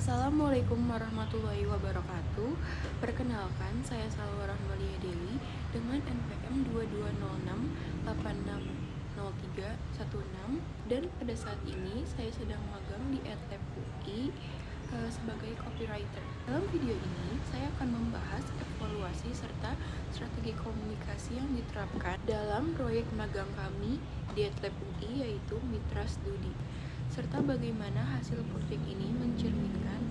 Assalamualaikum warahmatullahi wabarakatuh. Perkenalkan, saya Salwa Rahmalia Dewi dengan NPM 2206860316 dan pada saat ini saya sedang magang di ETLab UI sebagai copywriter. Dalam video ini, saya akan membahas evaluasi serta strategi komunikasi yang diterapkan dalam proyek magang kami di ETLab UI, yaitu Mitra Studi, serta bagaimana hasil proyek ini mencerminkan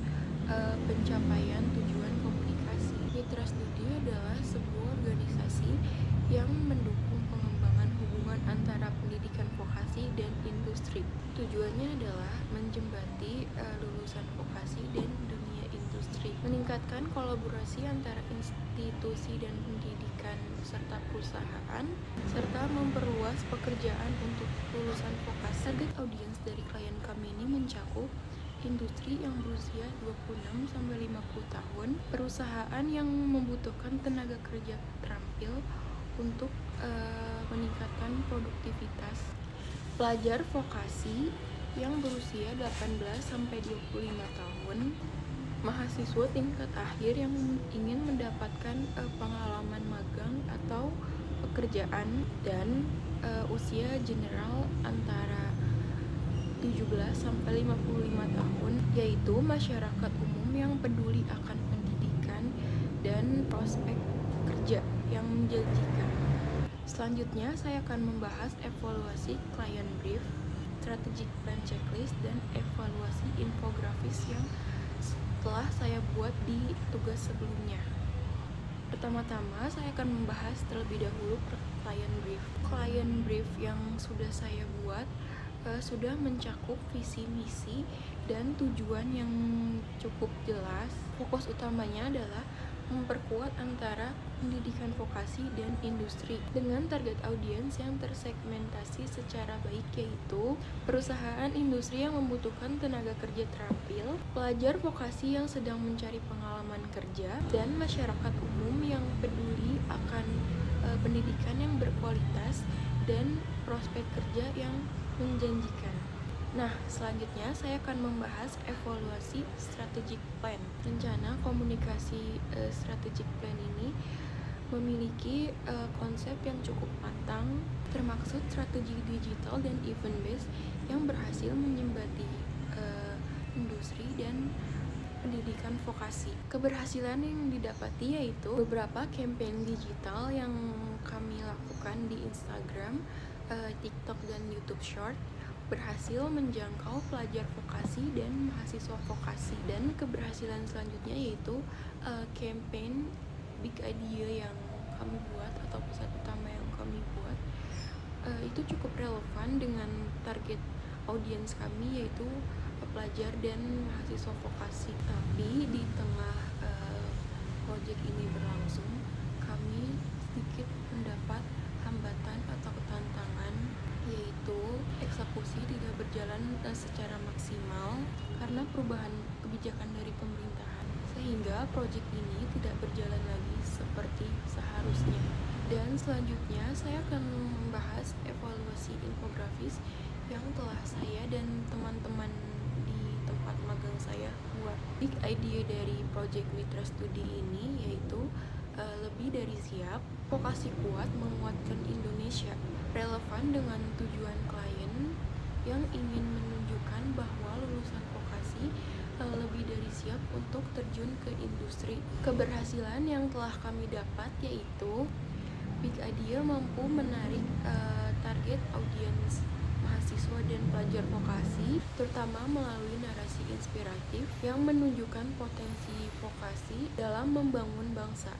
pencapaian tujuan komunikasi. Mitra Studi adalah sebuah organisasi yang mendukung pengembangan hubungan antara pendidikan vokasi dan industri. Tujuannya adalah menjembati lulusan vokasi dan dunia industri, meningkatkan kolaborasi antara institusi dan pendidikan serta perusahaan, serta memperluas pekerjaan untuk lulusan vokasi. Target audiens dari klien kami ini mencakup industri yang berusia 26-50 tahun, perusahaan yang membutuhkan tenaga kerja terampil untuk meningkatkan produktivitas, pelajar vokasi yang berusia 18-25 tahun, mahasiswa tingkat akhir yang ingin mendapatkan pengalaman magang atau pekerjaan, dan usia general antara 17-55 tahun, yaitu masyarakat umum yang peduli akan pendidikan dan prospek kerja yang menjanjikan. Selanjutnya, saya akan membahas evaluasi client brief, strategic plan checklist, dan evaluasi infografis yang telah saya buat di tugas sebelumnya. Pertama-tama, saya akan membahas terlebih dahulu client brief. Client brief yang sudah saya buat sudah mencakup visi misi dan tujuan yang cukup jelas. Fokus utamanya adalah memperkuat antara pendidikan vokasi dan industri dengan target audiens yang tersegmentasi secara baik, yaitu perusahaan industri yang membutuhkan tenaga kerja terampil, pelajar vokasi yang sedang mencari pengalaman kerja, dan masyarakat umum yang peduli akan pendidikan yang berkualitas dan prospek kerja yang menjanjikan. Nah, selanjutnya saya akan membahas evaluasi strategic plan. Rencana komunikasi strategic plan ini memiliki konsep yang cukup matang, termaksud strategi digital dan event based yang berhasil menyembati industri dan pendidikan vokasi. Keberhasilan yang didapati yaitu beberapa campaign digital yang kami lakukan di Instagram, TikTok, dan YouTube Short berhasil menjangkau pelajar vokasi dan mahasiswa vokasi. Dan keberhasilan selanjutnya yaitu campaign Big Idea yang kami buat atau pusat utama yang kami buat itu cukup relevan dengan target audiens kami, yaitu pelajar dan mahasiswa vokasi. Tapi di tengah proyek ini berlangsung, kami sedikit mendapat hambatan atau tantangan, yaitu eksekusi tidak berjalan secara maksimal karena perubahan kebijakan dari pemerintahan, sehingga proyek ini tidak berjalan lagi seperti seharusnya. Dan selanjutnya saya akan membahas evaluasi infografis yang telah saya dan teman-teman di tempat magang saya buat. Big idea dari Project Mitra Studi ini yaitu lebih dari siap, vokasi kuat menguatkan Indonesia, relevan dengan tujuan klien yang ingin menunjukkan bahwa lulusan vokasi lebih dari siap untuk terjun ke industri. Keberhasilan yang telah kami dapat yaitu Big Idea mampu menarik target audiens mahasiswa dan pelajar vokasi, terutama melalui narasi inspiratif yang menunjukkan potensi vokasi dalam membangun bangsa.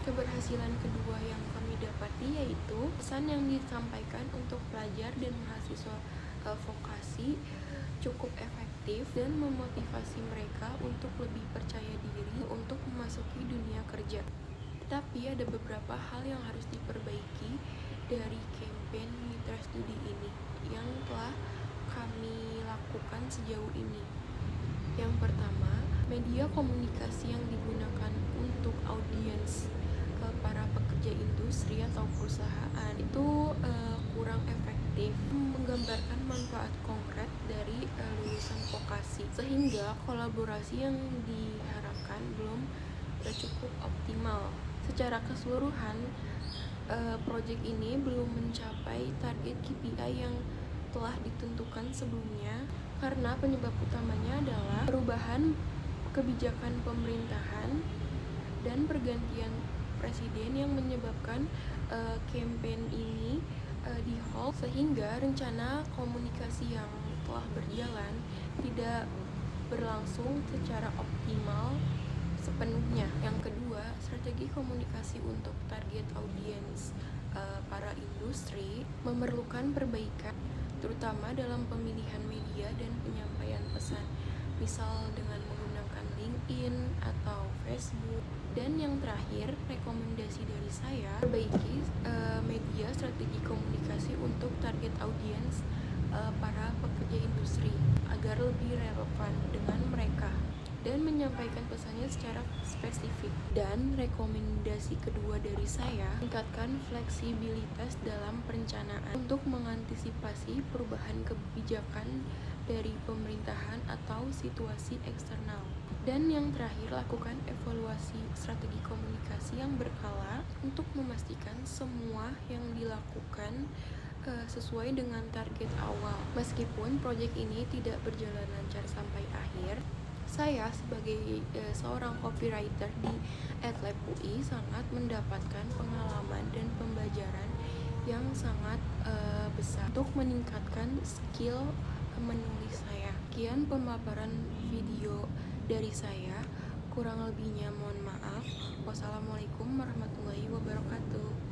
Keberhasilan kedua yang kami dapati yaitu pesan yang disampaikan untuk pelajar dan mahasiswa vokasi cukup efektif dan memotivasi mereka untuk lebih percaya diri untuk memasuki dunia kerja. Tetapi ada beberapa hal yang harus diperbaiki dari campaign Mitra Studi ini yang telah kami lakukan sejauh ini. Yang pertama, media komunikasi yang digunakan untuk audiens para pekerja industri atau perusahaan itu kurang efektif positif, menggambarkan manfaat konkret dari lulusan vokasi, sehingga kolaborasi yang diharapkan belum cukup optimal. Secara keseluruhan, proyek ini belum mencapai target KPI yang telah ditentukan sebelumnya karena penyebab utamanya adalah perubahan kebijakan pemerintahan dan pergantian presiden yang menyebabkan campaign ini di halt, sehingga rencana komunikasi yang telah berjalan tidak berlangsung secara optimal sepenuhnya. Yang kedua, strategi komunikasi untuk target audiens para industri memerlukan perbaikan, terutama dalam pemilihan media dan penyampaian pesan, misal dengan menggunakan LinkedIn atau Facebook. Dan yang terakhir, rekomendasi dari saya, perbaiki media strategi komunikasi untuk target audiens para pekerja industri agar lebih relevan dengan mereka dan menyampaikan pesannya secara spesifik. Dan rekomendasi kedua dari saya, tingkatkan fleksibilitas dalam perencanaan untuk mengantisipasi perubahan kebijakan dari pemerintahan atau situasi eksternal. Dan yang terakhir, lakukan evaluasi strategi komunikasi yang berkala untuk memastikan semua yang dilakukan sesuai dengan target awal. Meskipun proyek ini tidak berjalan lancar sampai akhir, saya sebagai seorang copywriter di Adlab UI sangat mendapatkan pengalaman dan pembelajaran yang sangat besar untuk meningkatkan skill menulis saya. Sekian pemaparan video dari saya, kurang lebihnya mohon maaf. Wassalamualaikum warahmatullahi wabarakatuh.